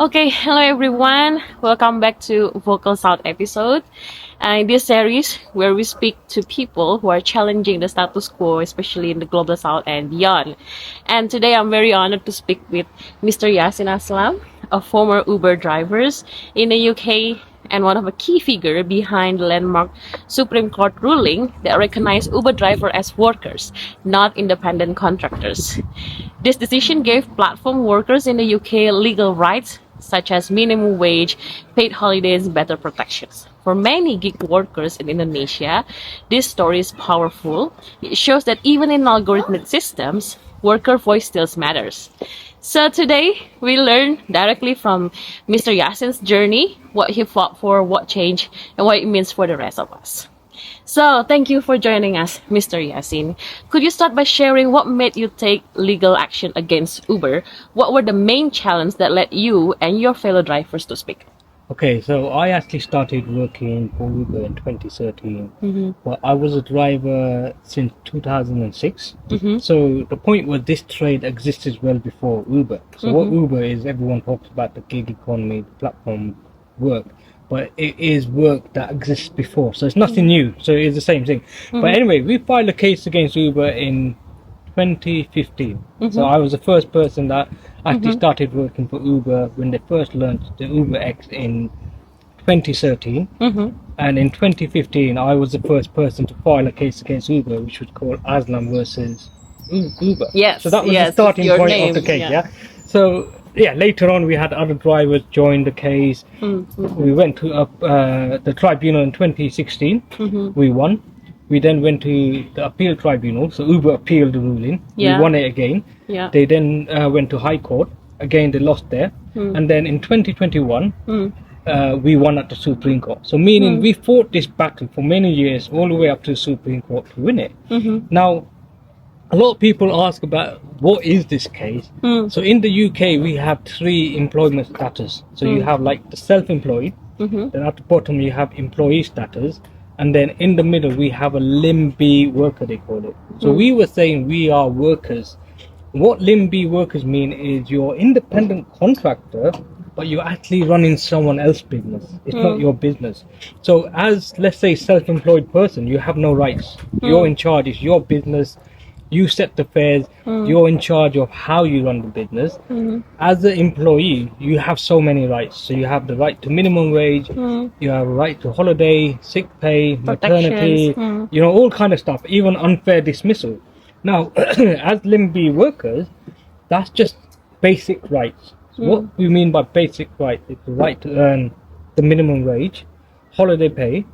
Okay, hello everyone. Welcome back to Vocal South episode. In this series, where we speak to people who are challenging the status quo, especially in the global south and beyond. And today, I'm very honored to speak with Mr. Yaseen Aslam, a former Uber driver in the UK and one of the key figure behind the landmark Supreme Court ruling that recognized Uber driver as workers, not independent contractors. This decision gave platform workers in the UK legal rights such as minimum wage, paid holidays, and better protections. For many gig workers in Indonesia, this story is powerful. It shows that even in algorithmic systems, worker voice still matters. So today, we learn directly from Mr. Yasin's journey, what he fought for, what changed, and what it means for the rest of us. So, thank you for joining us, Mr. Yasin. Could you start by sharing what made you take legal action against Uber? What were the main challenges that led you and your fellow drivers to speak? Okay, so I actually started working for Uber in 2013, but I was a driver since 2006. So the point was this trade existed well before Uber. So what Uber is, everyone talks about the gig economy, the platform work, but it is work that exists before. So it's nothing new. So it's the same thing. But anyway, we filed a case against Uber in 2015. So I was the first person that actually started working for Uber when they first launched the Uber X in 2013. And in 2015, I was the first person to file a case against Uber, which was called Aslam versus Uber. Yes, so that was yes, the starting your point name, of the case. yeah. Yeah. So yeah, later on we had other drivers join the case. We went to the tribunal in 2016. We won. We then went to the appeal tribunal, so Uber appealed the ruling. Yeah. We won it again. Yeah. They then went to High Court. Again, they lost there. And then in 2021, we won at the Supreme Court. So meaning we fought this battle for many years, all the way up to the Supreme Court to win it. Now, a lot of people ask about what is this case. So in the UK, we have three employment status. So you have like the self-employed, then at the bottom you have employee status, and then in the middle we have a limb B worker, they call it. So we were saying we are workers. What limb B workers mean is you're independent contractor, but you're actually running someone else's business. It's not your business. So as, let's say, self-employed person, you have no rights. You're in charge, it's your business. You set the fares, you're in charge of how you run the business. As an employee, you have so many rights. So you have the right to minimum wage, you have a right to holiday, sick pay, maternity, all kind of stuff, even unfair dismissal. Now, as LIMB workers, that's just basic rights. So what we mean by basic rights is the right to earn the minimum wage, holiday pay,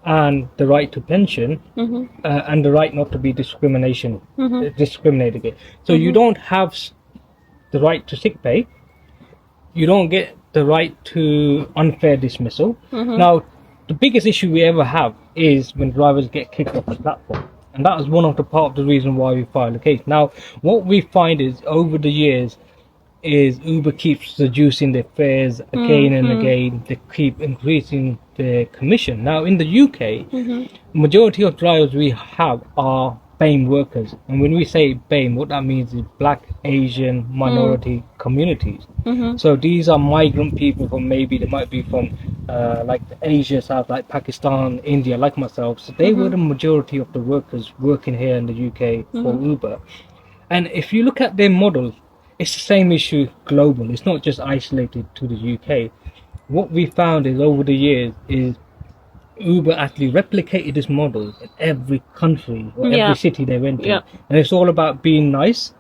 and the right to pension, and the right not to be discriminated against. So you don't have the right to sick pay, you don't get the right to unfair dismissal. Now, the biggest issue we ever have is when drivers get kicked off the platform, and that is one of the part of the reason why we filed a case. Now, what we find is over the years is Uber keeps reducing their fares again and again. They keep increasing their commission. Now in the UK, majority of drivers we have are BAME workers, and when we say BAME, what that means is Black, Asian, minority communities. So these are migrant people from, maybe they might be from like Asia, South, like Pakistan, India, like myself. So they were the majority of the workers working here in the UK for Uber. And if you look at their model, it's the same issue global. It's not just isolated to the UK. What we found is over the years is Uber actually replicated this model in every country or every city they went to. And it's all about being nice,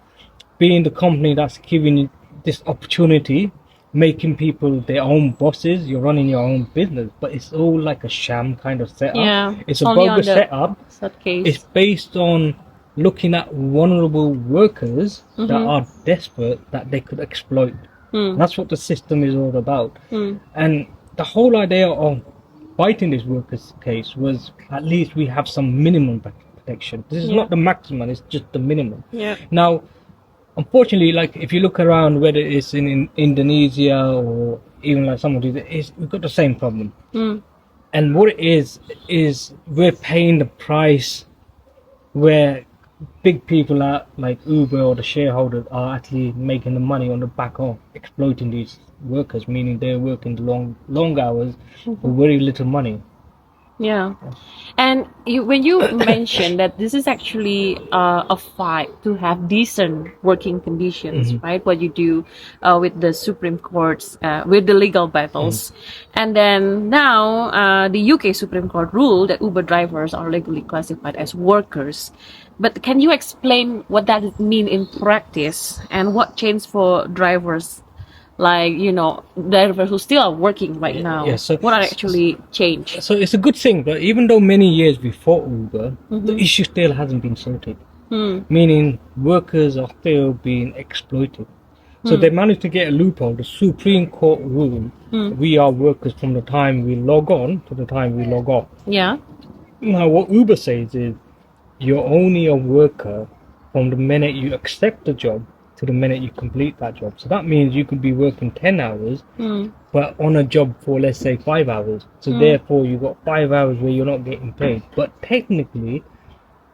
being the company that's giving you this opportunity, making people their own bosses. You're running your own business, but it's all like a sham kind of setup. It's a bogus setup. It's based on looking at vulnerable workers that are desperate, that they could exploit. That's what the system is all about. And the whole idea of fighting this workers case was at least we have some minimum protection. This is not the maximum, it's just the minimum. Now, unfortunately, like if you look around, whether it's in Indonesia or even like some of these, we've got the same problem. And what it is we're paying the price where big people like Uber or the shareholders are actually making the money on the back of exploiting these workers, meaning they're working long hours for very little money. Yeah. And when you mentioned that this is actually a fight to have decent working conditions, right? What you do with the Supreme Courts, with the legal battles. And then now the UK Supreme Court ruled that Uber drivers are legally classified as workers. But can you explain what that mean in practice and what changed for drivers, like, drivers who still are working right now? Yeah, so What are actually changed? so it's a good thing, but even though many years before Uber, the issue still hasn't been sorted. Meaning workers are still being exploited. So they managed to get a loophole. The Supreme Court ruled we are workers from the time we log on to the time we log off. Yeah. Now, what Uber says is you're only a worker from the minute you accept the job to the minute you complete that job. So that means you could be working 10 hours, but on a job for, let's say, 5 hours. So therefore, you've got 5 hours where you're not getting paid. But technically,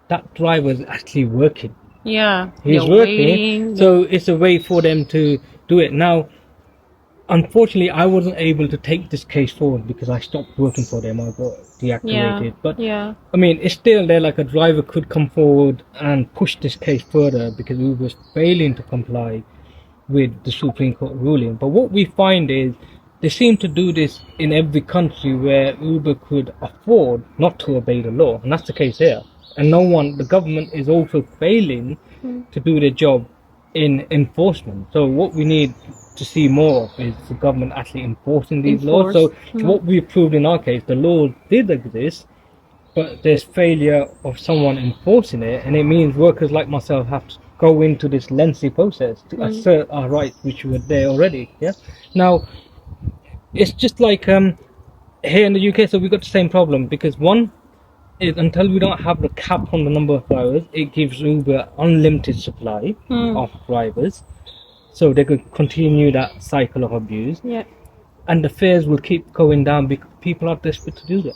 that driver is actually working. Yeah. He's You're working. waiting. So it's a way for them to do it. Now, unfortunately, I wasn't able to take this case forward because I stopped working for them. I got deactivated. But Yeah. I mean, it's still there. Like a driver could come forward and push this case further because we was failing to comply with the Supreme Court ruling. But what we find is they seem to do this in every country where Uber could afford not to obey the law, and that's the case here. And the government is also failing to do their job in enforcement. So what we need to see more of is the government actually enforcing these laws. So what we proved in our case, the laws did exist, but there's failure of someone enforcing it, and it means workers like myself have to go into this lengthy process to assert our rights, which were there already. Yeah. Now, it's just like here in the UK, so we've got the same problem because one is until we don't have the cap on the number of drivers, it gives Uber unlimited supply of drivers. So they could continue that cycle of abuse. Yeah. And the fares will keep going down because people are desperate to do that.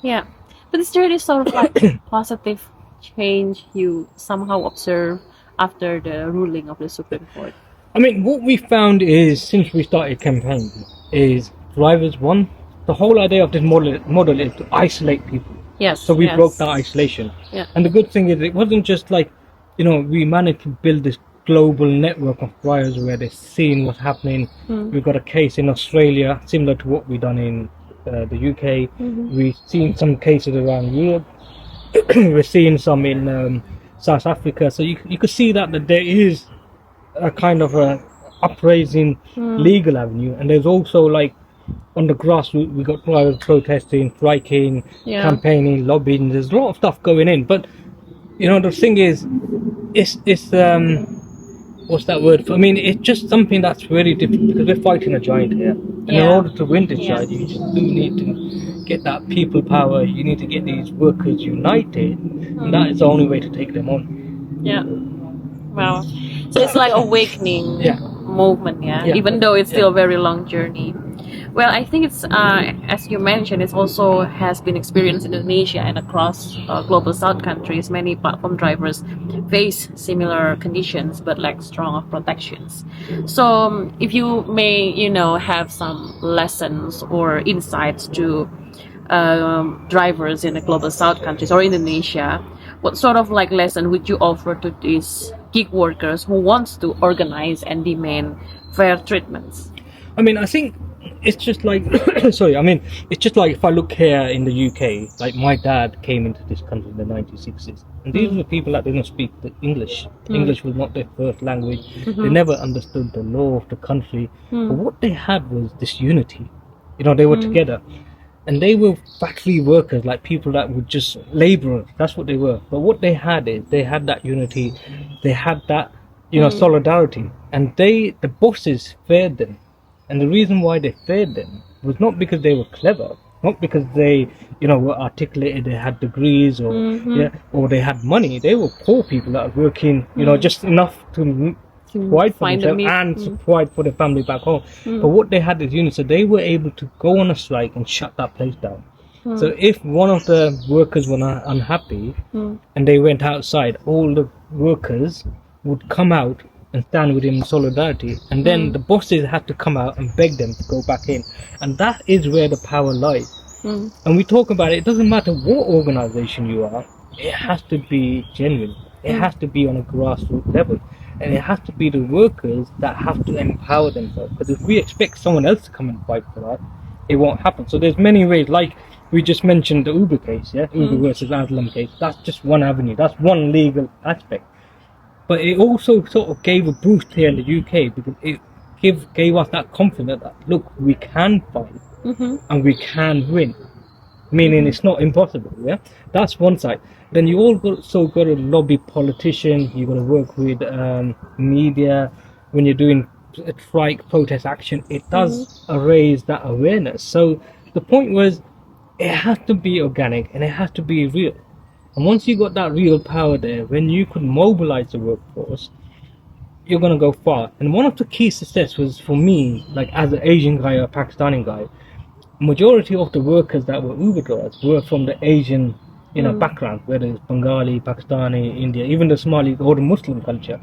Yeah. But is there any sort of like positive change you somehow observe after the ruling of the Supreme Court? I mean, what we found is, since we started campaigning, is drivers, one, the whole idea of this model is to isolate people. Yes. So we yes. broke that isolation. Yeah. And the good thing is it wasn't just like, we managed to build this global network of drivers where they're seeing what's happening. We've got a case in Australia similar to what we've done in the UK. We've seen some cases around Europe. We're seeing some in South Africa. So you could see that there is a kind of a uprising legal avenue, and there's also like on the grassroots we got drivers protesting, striking, campaigning, lobbying. There's a lot of stuff going in, but the thing is, it's what's that word for? I mean, it's just something that's very difficult because we're fighting a giant here. And in order to win this giant, you just do need to get that people power. You need to get these workers united, and that is the only way to take them on. Yeah. Wow. So it's like awakening movement, even though it's still a very long journey. Well, I think it's, as you mentioned, it also has been experienced in Indonesia and across global South countries. Many platform drivers face similar conditions but lack strong protections. So if you may, have some lessons or insights to drivers in the global South countries or Indonesia, what sort of like lesson would you offer to these gig workers who wants to organize and demand fair treatments? I mean, I think it's just like it's just like if I look here in the UK, like my dad came into this country in the 1960s, and these were people that didn't speak the English. English was not their first language. They never understood the law of the country. But what they had was this unity. They were together, and they were factory workers, like people that were just laborers. That's what they were. But what they had is they had that unity. They had that solidarity, and the bosses feared them. And the reason why they feared them was not because they were clever, not because they, were articulated, they had degrees or they had money. They were poor people that were working, just enough to provide for themselves and to provide for their family back home. But what they had is unity, so they were able to go on a strike and shut that place down. So if one of the workers were unhappy and they went outside, all the workers would come out and stand with him in solidarity, and then the bosses had to come out and beg them to go back in, and that is where the power lies. And we talk about it. It doesn't matter what organization you are; it has to be genuine. It has to be on a grassroots level, and it has to be the workers that have to empower themselves. Because if we expect someone else to come and fight for us, it won't happen. So there's many ways. Like we just mentioned the Uber case, Uber versus Aslam case. That's just one avenue. That's one legal aspect. But it also sort of gave a boost here in the UK because it gave us that confidence that look, we can fight and we can win. Meaning it's not impossible. That's one side. Then you also got to lobby politicians. You got to work with media when you're doing strike protest action. It does raise that awareness. So the point was, it has to be organic and it has to be real. And once you got that real power there, when you could mobilize the workforce, you're going to go far. And one of the key success was for me, like as an Asian guy or Pakistani guy, majority of the workers that were Uber drivers were from the Asian, background, whether it's Bengali, Pakistani, India, even the Somali or the Muslim culture.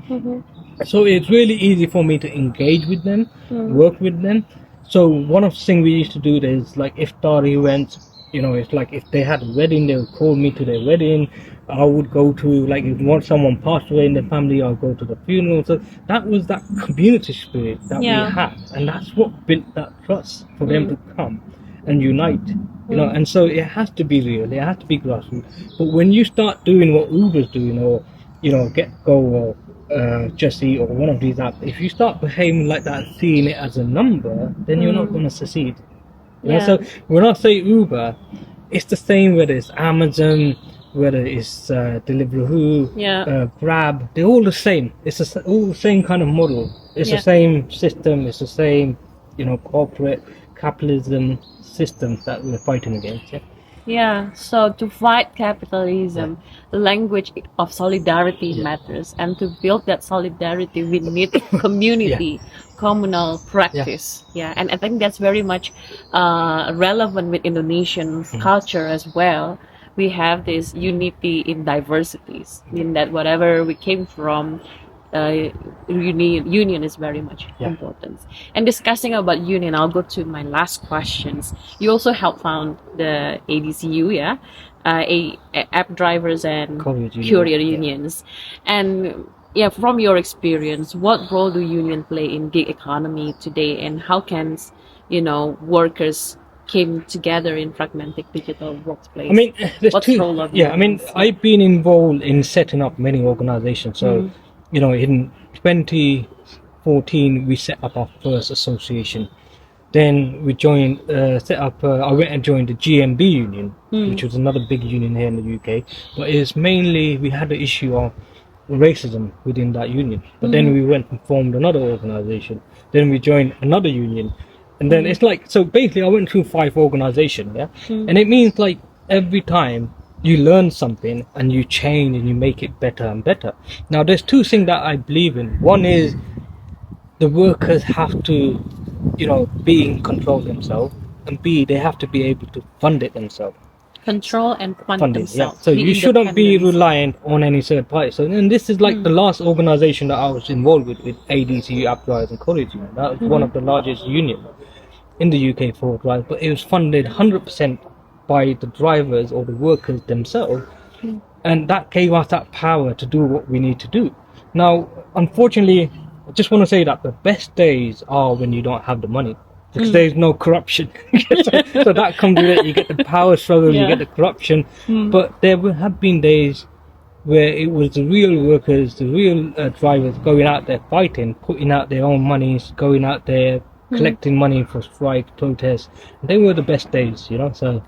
So it's really easy for me to engage with them, work with them. So one of the things we used to do is like iftar events. It's like if they had a wedding, they would call me to their wedding. I would go to, like, if someone passed away in the family, I'll go to the funeral. So that was that community spirit that we had, and that's what built that trust for them to come and unite. And so it has to be real, it has to be grassroots. But when you start doing what Uber's doing, or GetGo or Just Eat or one of these apps, if you start behaving like that and seeing it as a number, then you're not going to succeed. So when I say Uber, it's the same whether it's Amazon, whether it's Deliveroo, Grab. They're all the same. It's all the same kind of model. It's the same system. It's the same, corporate capitalism system that we're fighting against. So to fight capitalism, the language of solidarity matters, and to build that solidarity, we need community, communal practice. And I think that's very much relevant with Indonesian culture as well. We have this unity in diversities, in that whatever we came from, union is very much important. And discussing about union, I'll go to my last questions. You also helped found the ADCU, App Drivers and Courier Unions. And from your experience, what role do union play in gig economy today, and how can workers came together in fragmented digital workplace? I mean, there's What's two. Role of I mean, I've been involved in setting up many organizations. So, in 2014, we set up our first association. Then we joined, I went and joined the GMB union, which was another big union here in the UK. But it's mainly, we had the issue of racism within that union. But then we went and formed another organization. Then we joined another union. And then it's like, so basically I went through 5 organizations, and it means like every time you learn something and you change and you make it better and better. Now there's 2 things that I believe in. One is the workers have to, be in control themselves, and B, they have to be able to fund it themselves. Control and fund themselves. So you shouldn't be reliant on any third party. So, and this is like the last organization that I was involved with ADCU, App Drivers Couriers Union. That was one of the largest unions in the UK for drivers, but it was funded 100% by the drivers or the workers themselves, and that gave us that power to do what we need to do. Now, unfortunately, I just want to say that the best days are when you don't have the money, because there's no corruption. so that comes with it. You get the power struggle, you get the corruption, but there will have been days where it was the real workers, the real drivers going out there fighting, putting out their own monies, going out there collecting money for strike, protests. They were the best days, so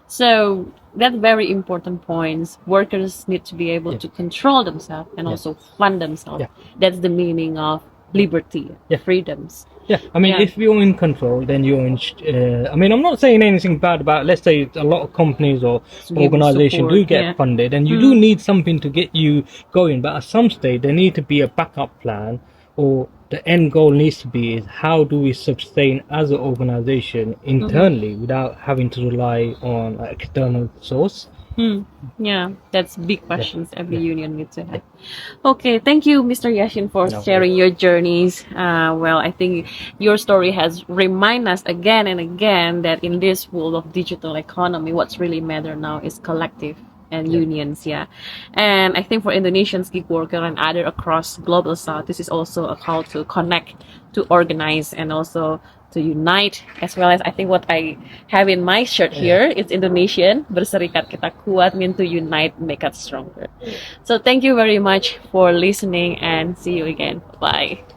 So that's very important points. Workers need to be able to control themselves and also fund themselves. That's the meaning of liberty, freedoms. I mean, if you're in control, then you're in. I mean, I'm not saying anything bad about. Let's say a lot of companies or organizations do get funded, and you do need something to get you going. But at some stage, there need to be a backup plan, or the end goal needs to be is how do we sustain as an organization internally without having to rely on an external source. Yeah, that's big questions every Yeah. union needs to have. Okay, thank you, Mr. Yashin, for No, sharing your journeys. Well, I think your story has reminded us again and again that in this world of digital economy, what's really matter now is collective and Yeah. unions. Yeah, and I think for Indonesians, gig worker, and other across global South, this is also a call to connect, to organize, and also to unite, as well as I think what I have in my shirt here, it's Indonesian, berserikat kita kuat, mean to unite, make us stronger. So thank you very much for listening and see you again. Bye.